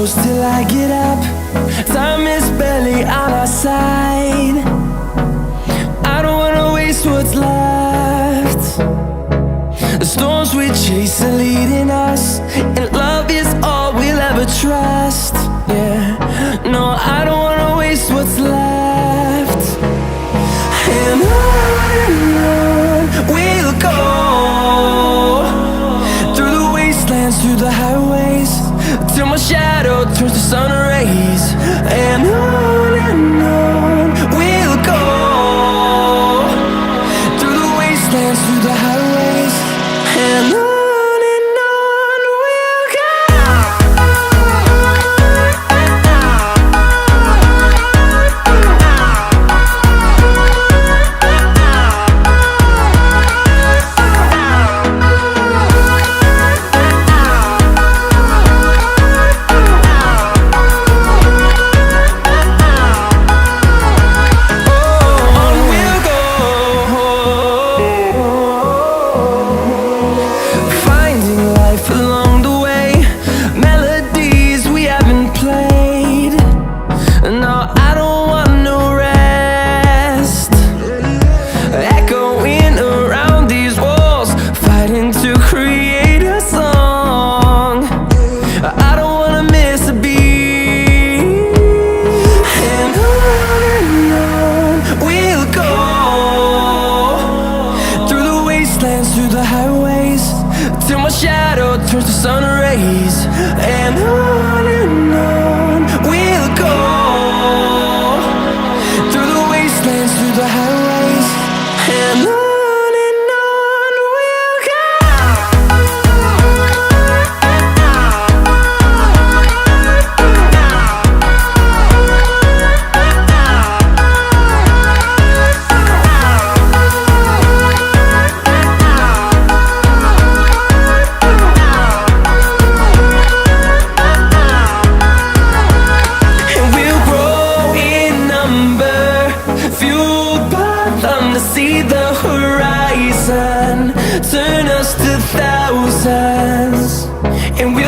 close till I get up. Time is barely on our side. I don't wanna waste what's left. The storms we chase are leading us, and love is all we'll ever trust. Yeah, no, I don't wanna waste what's left. And on we'll go, through the wastelands, through the highways, till my shadow turns to sun rays. And on we'll go, through the wastelands, through the highways, and on we'll go. Along the way, melodies we haven't played. No, I don't want no rest. Echoing around these walls, fighting to create a song. I don't wanna miss a beat. And on we'll go, through the wastelands, through the highways, till my shadow turns to sun rays. And on we'll go, through the wastelands, through the highways, and on we'll go. To see the horizon turn us to thousands, and we'll